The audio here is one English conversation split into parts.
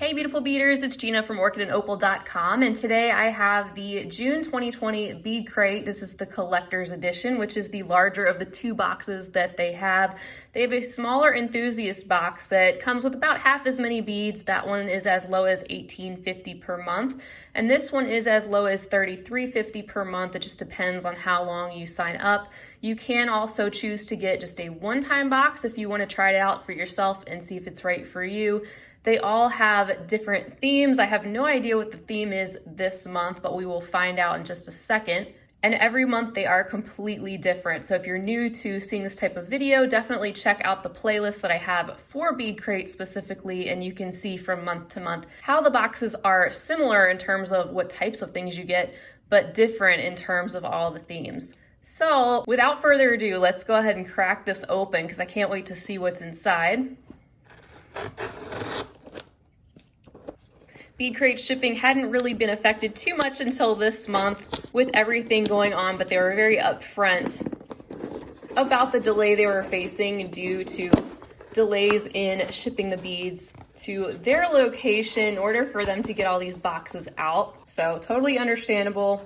Hey beautiful beaders, it's Gina from orchidandopal.com, and today I have the June 2020 BeadCrate. This is the collector's edition, which is the larger of the two boxes that they have. They have a smaller enthusiast box that comes with about half as many beads. That one is as low as $18.50 per month, and this one is as low as $33.50 per month. It just depends on how long you sign up. You can also choose to get just a one-time box if you want to try it out for yourself and see if it's right for you. They all have different themes. I have no idea what the theme is this month, but we will find out in just a second. And every month they are completely different. So if you're new to seeing this type of video, definitely check out the playlist that I have for BeadCrate specifically, and you can see from month to month how the boxes are similar in terms of what types of things you get, but different in terms of all the themes. So without further ado, let's go ahead and crack this open because I can't wait to see what's inside. BeadCrate shipping hadn't really been affected too much until this month with everything going on, but they were very upfront about the delay they were facing due to delays in shipping the beads to their location in order for them to get all these boxes out. So totally understandable,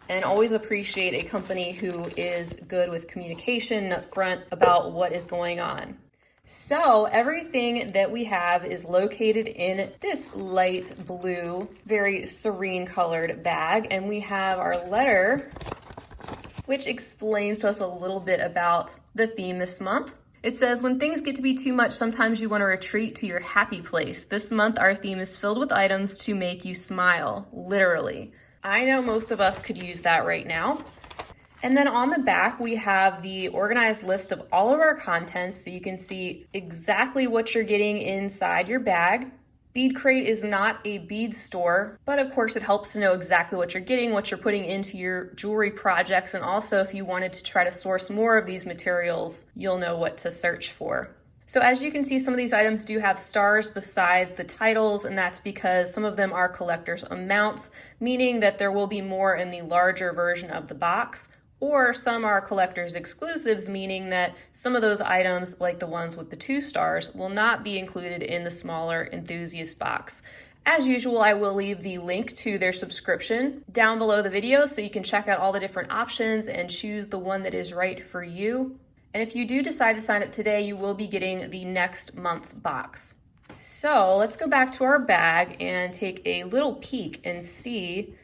and always appreciate a company who is good with communication upfront about what is going on. So everything that we have is located in this light blue, very serene colored bag. And we have our letter, which explains to us a little bit about the theme this month. It says, when things get to be too much, sometimes you want to retreat to your happy place. This month, our theme is filled with items to make you smile, literally. I know most of us could use that right now. And then on the back, we have the organized list of all of our contents, so you can see exactly what you're getting inside your bag. BeadCrate is not a bead store, but of course it helps to know exactly what you're getting, what you're putting into your jewelry projects, and also if you wanted to try to source more of these materials, you'll know what to search for. So as you can see, some of these items do have stars besides the titles, and that's because some of them are collector's amounts, meaning that there will be more in the larger version of the box. Or some are collector's exclusives, meaning that some of those items, like the ones with the 2 stars, will not be included in the smaller enthusiast box. As usual, I will leave the link to their subscription down below the video so you can check out all the different options and choose the one that is right for you. And if you do decide to sign up today, you will be getting the next month's box. So let's go back to our bag and take a little peek and see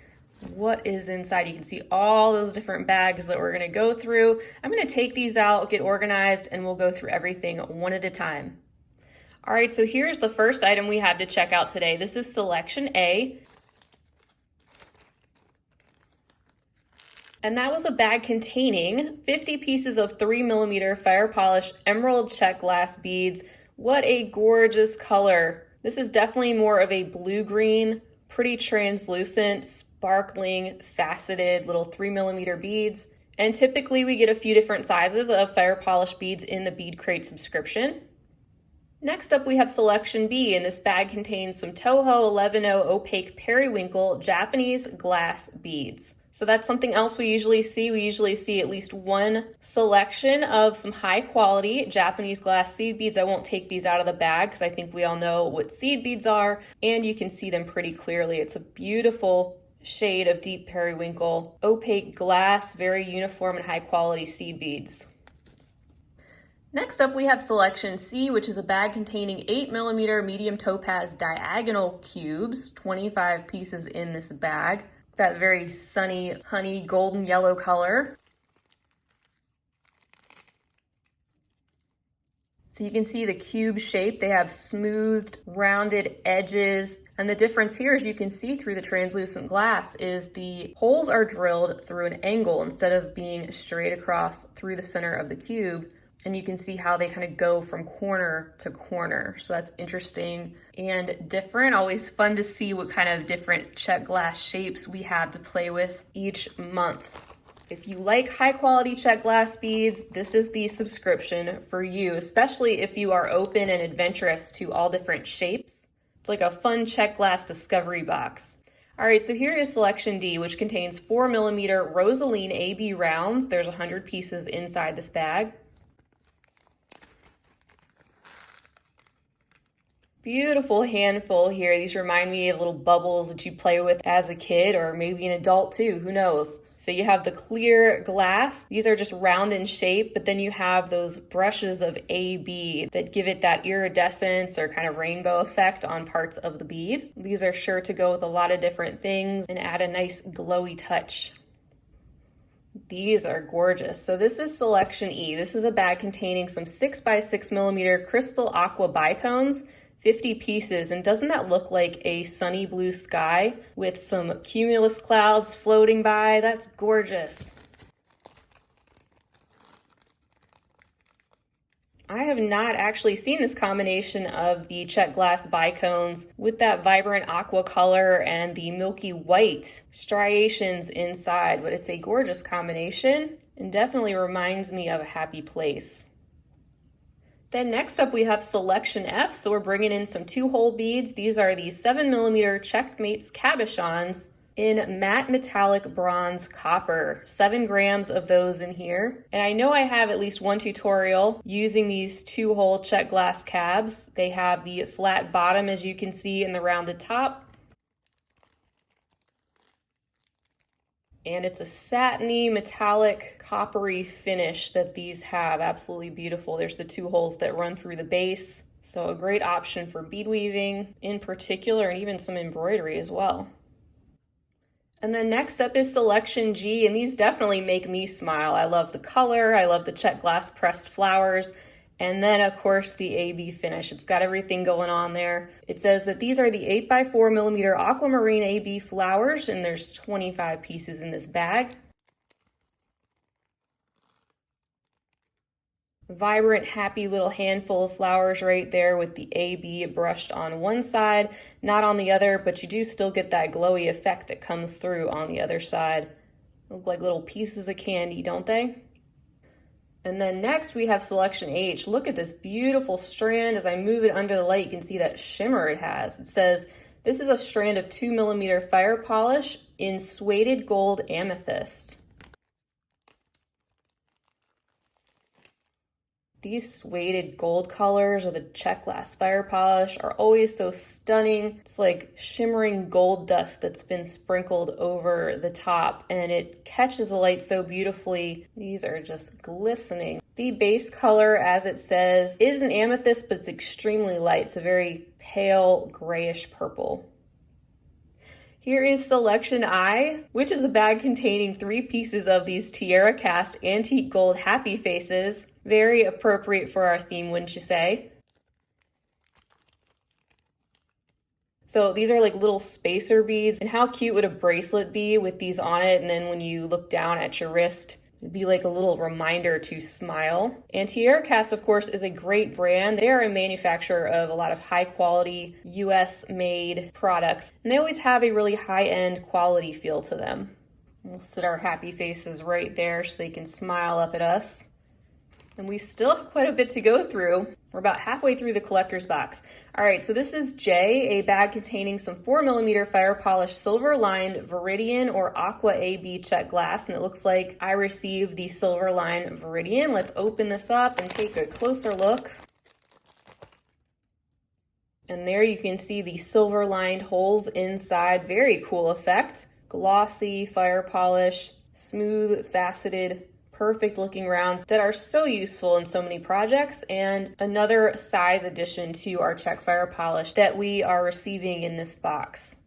what is inside. You can see all those different bags that we're going to go through. I'm going to take these out, get organized, and we'll go through everything one at a time. All right, so here's the first item we have to check out today. This is Selection A. And that was a bag containing 50 pieces of 3mm fire polished emerald Czech glass beads. What a gorgeous color. This is definitely more of a blue-green, pretty translucent, sparkling, faceted little 3mm beads. And typically we get a few different sizes of fire polished beads in the BeadCrate subscription. Next up, we have Selection B, and this bag contains some Toho 11.0 opaque periwinkle Japanese glass beads. So that's something else we usually see. We usually see at least one selection of some high quality Japanese glass seed beads. I won't take these out of the bag because I think we all know what seed beads are, and you can see them pretty clearly. It's a beautiful shade of deep periwinkle, opaque glass, very uniform and high quality seed beads. Next up, we have Selection C, which is a bag containing 8mm medium topaz diagonal cubes, 25 pieces in this bag. That very sunny, honey, golden yellow color. So you can see the cube shape. They have smoothed, rounded edges. And the difference here, as you can see through the translucent glass, is the holes are drilled through an angle instead of being straight across through the center of the cube. And you can see how they kind of go from corner to corner. So that's interesting and different. Always fun to see what kind of different Czech glass shapes we have to play with each month. If you like high quality Czech glass beads, this is the subscription for you, especially if you are open and adventurous to all different shapes. It's like a fun Czech glass discovery box. All right, so here is Selection D, which contains 4mm Rosaline AB rounds. There's 100 pieces inside this bag. Beautiful handful here. These remind me of little bubbles that you play with as a kid, or maybe an adult too, who knows? So you have the clear glass. These are just round in shape, but then you have those brushes of AB that give it that iridescence or kind of rainbow effect on parts of the bead. These are sure to go with a lot of different things and add a nice glowy touch. These are gorgeous. So this is Selection E. This is a bag containing some 6x6mm crystal aqua bicones, 50 pieces. And doesn't that look like a sunny blue sky with some cumulus clouds floating by? That's gorgeous. I have not actually seen this combination of the Czech glass bicones with that vibrant aqua color and the milky white striations inside, but it's a gorgeous combination and definitely reminds me of a happy place. Then next up we have Selection F, so we're bringing in some 2-hole beads. These are the 7mm Checkmates cabochons in matte metallic bronze copper. 7 grams of those in here. And I know I have at least one tutorial using these 2-hole Czech glass cabs. They have the flat bottom, as you can see, and the rounded top. And it's a satiny, metallic, coppery finish that these have. Absolutely beautiful. There's the 2 holes that run through the base. So a great option for bead weaving in particular, and even some embroidery as well. And then next up is Selection G, and these definitely make me smile. I love the color, I love the Czech glass pressed flowers, and then of course the AB finish. It's got everything going on there. It says that these are the 8x4mm aquamarine AB flowers, and there's 25 pieces in this bag. Vibrant, happy little handful of flowers right there with the AB brushed on one side, not on the other, but you do still get that glowy effect that comes through on the other side. Look like little pieces of candy, don't they? And then next we have Selection H. Look at this beautiful strand. As I move it under the light, you can see that shimmer it has. It says, this is a strand of 2mm fire polish in suede gold amethyst. These suede gold colors of the Czech glass fire polish are always so stunning. It's like shimmering gold dust that's been sprinkled over the top, and it catches the light so beautifully. These are just glistening. The base color, as it says, is an amethyst, but it's extremely light. It's a very pale grayish purple. Here is Selection I, which is a bag containing 3 pieces of these tiara cast antique gold happy faces. Very appropriate for our theme, wouldn't you say? So these are like little spacer beads, and how cute would a bracelet be with these on it, and then when you look down at your wrist, it'd be like a little reminder to smile. And Tiara Cast, of course, is a great brand. They are a manufacturer of a lot of high quality US made products, and they always have a really high end quality feel to them. We'll sit our happy faces right there so they can smile up at us. And we still have quite a bit to go through. We're about halfway through the collector's box. All right, so this is J, a bag containing some 4mm fire polished silver lined Viridian or Aqua AB Czech glass. And it looks like I received the silver line Viridian. Let's open this up and take a closer look. And there you can see the silver lined holes inside. Very cool effect. Glossy fire polish, smooth, faceted, perfect looking rounds that are so useful in so many projects, and another size addition to our Czech fire polish that we are receiving in this box.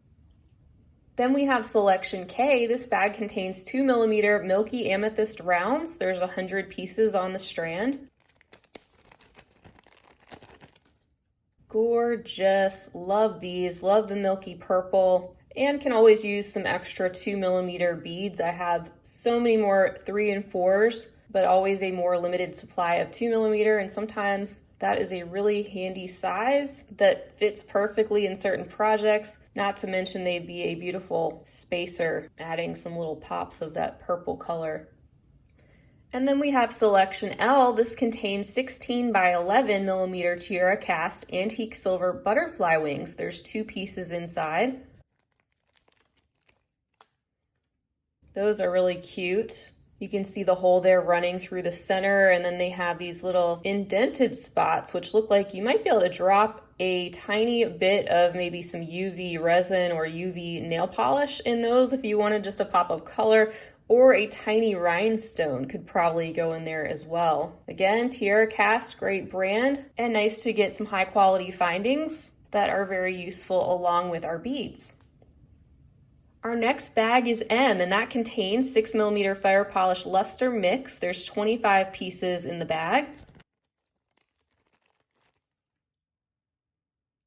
Then we have Selection K. This bag contains 2mm Milky amethyst rounds. There's 100 pieces on the strand. Gorgeous. Love these. Love the milky purple. And can always use some extra 2mm beads. I have so many more 3 and 4s, but always a more limited supply of 2mm, and sometimes that is a really handy size that fits perfectly in certain projects, not to mention they'd be a beautiful spacer, adding some little pops of that purple color. And then we have Selection L. This contains 16x11mm tiara cast antique silver butterfly wings. There's 2 pieces inside. Those are really cute. You can see the hole there running through the center, and then they have these little indented spots which look like you might be able to drop a tiny bit of maybe some UV resin or UV nail polish in those if you wanted just a pop of color, or a tiny rhinestone could probably go in there as well. Again, Tiara Cast, great brand, and nice to get some high quality findings that are very useful along with our beads. Our next bag is M, and that contains 6mm fire polish luster mix. There's 25 pieces in the bag.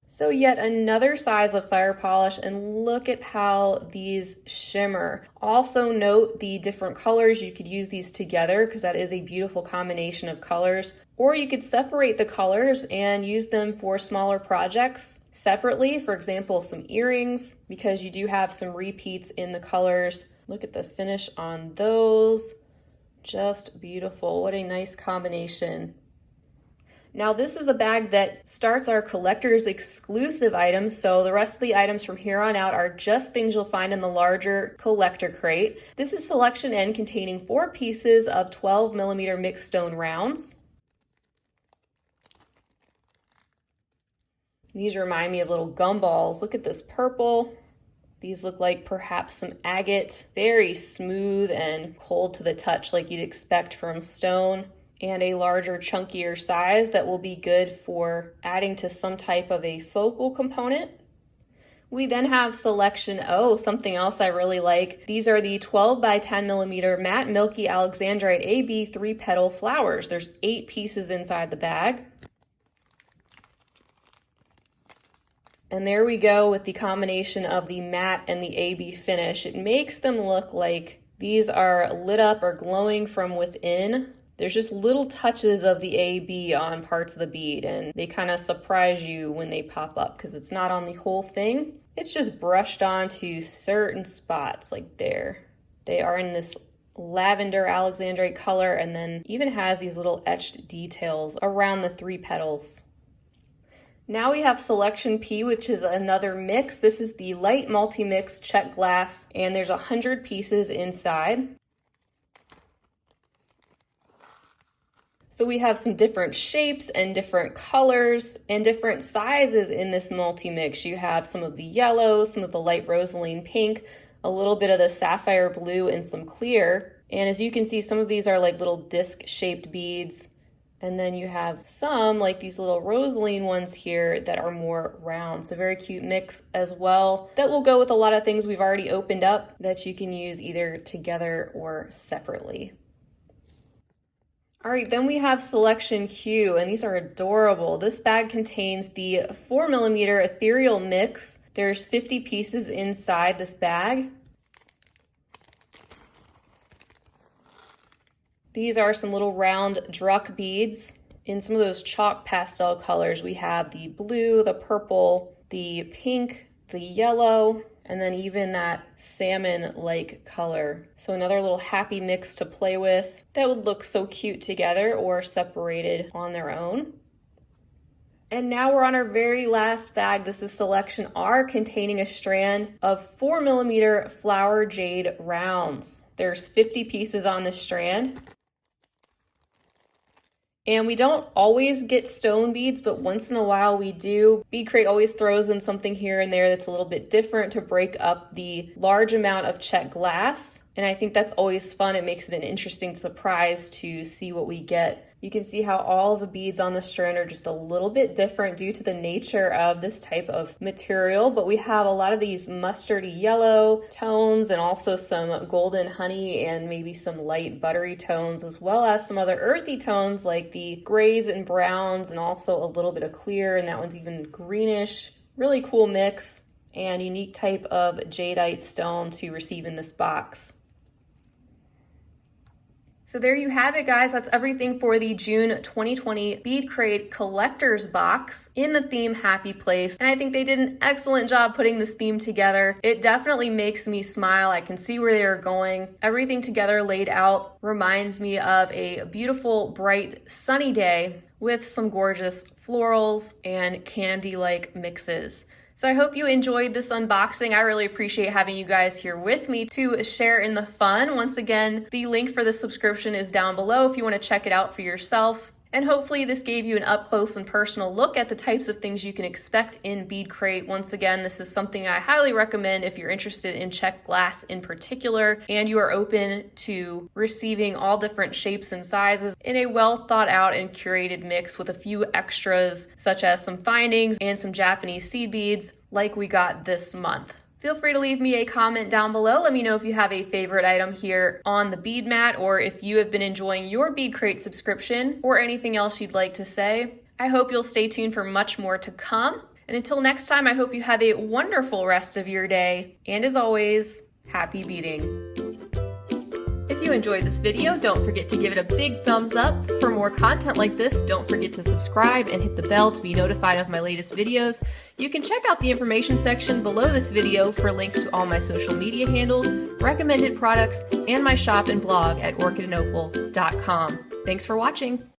So yet another size of fire polish, and look at how these shimmer. Also note the different colors. You could use these together because that is a beautiful combination of colors. Or you could separate the colors and use them for smaller projects separately. For example, some earrings, because you do have some repeats in the colors. Look at the finish on those. Just beautiful. What a nice combination. Now this is a bag that starts our collector's exclusive items, so the rest of the items from here on out are just things you'll find in the larger collector crate. This is selection N, containing 4 pieces of 12mm mixed stone rounds. These remind me of little gumballs. Look at this purple. These look like perhaps some agate, very smooth and cold to the touch like you'd expect from stone. And a larger, chunkier size that will be good for adding to some type of a focal component. We then have selection O, something else I really like. These are the 12 by 10mm matte Milky Alexandrite AB 3-petal flowers. There's 8 pieces inside the bag. And there we go with the combination of the matte and the AB finish. It makes them look like these are lit up or glowing from within. There's just little touches of the AB on parts of the bead, and they kind of surprise you when they pop up because it's not on the whole thing. It's just brushed onto certain spots, like there. They are in this lavender alexandrite color, and then even has these little etched details around the 3 petals. Now we have selection P, which is another mix. This is the light multi-mix Czech glass, and there's 100 pieces inside. So we have some different shapes and different colors and different sizes in this multi-mix. You have some of the yellow, some of the light rosaline pink, a little bit of the sapphire blue, and some clear. And as you can see, some of these are like little disc-shaped beads. And then you have some, like these little rosaline ones here, that are more round. So very cute mix as well. That will go with a lot of things we've already opened up that you can use either together or separately. All right, then we have selection Q, and these are adorable. This bag contains the 4mm ethereal mix. There's 50 pieces inside this bag. These are some little round druck beads in some of those chalk pastel colors. We have the blue, the purple, the pink, the yellow, and then even that salmon-like color. So another little happy mix to play with that would look so cute together or separated on their own. And now we're on our very last bag. This is selection R, containing a strand of 4mm flower jade rounds. There's 50 pieces on this strand. And we don't always get stone beads, but once in a while we do. BeadCrate always throws in something here and there that's a little bit different to break up the large amount of Czech glass. And I think that's always fun. It makes it an interesting surprise to see what we get. You can see how all the beads on the strand are just a little bit different due to the nature of this type of material, but we have a lot of these mustardy yellow tones and also some golden honey and maybe some light buttery tones, as well as some other earthy tones like the grays and browns, and also a little bit of clear, and that one's even greenish. Really cool mix and unique type of jadeite stone to receive in this box. So there you have it, guys. That's everything for the June 2020 BeadCrate collector's box in the theme Happy Place. And I think they did an excellent job putting this theme together. It definitely makes me smile. I can see where they are going. Everything together laid out reminds me of a beautiful, bright, sunny day with some gorgeous florals and candy-like mixes. So I hope you enjoyed this unboxing. I really appreciate having you guys here with me to share in the fun. Once again, the link for the subscription is down below if you want to check it out for yourself. And hopefully this gave you an up close and personal look at the types of things you can expect in BeadCrate. Once again, this is something I highly recommend if you're interested in Czech glass in particular, and you are open to receiving all different shapes and sizes in a well thought out and curated mix with a few extras, such as some findings and some Japanese seed beads like we got this month. Feel free to leave me a comment down below. Let me know if you have a favorite item here on the bead mat, or if you have been enjoying your BeadCrate subscription, or anything else you'd like to say. I hope you'll stay tuned for much more to come. And until next time, I hope you have a wonderful rest of your day. And as always, happy beading. If you enjoyed this video, don't forget to give it a big thumbs up. For more content like this, don't forget to subscribe and hit the bell to be notified of my latest videos. You can check out the information section below this video for links to all my social media handles, recommended products, and my shop and blog at orchidandopal.com. Thanks for watching.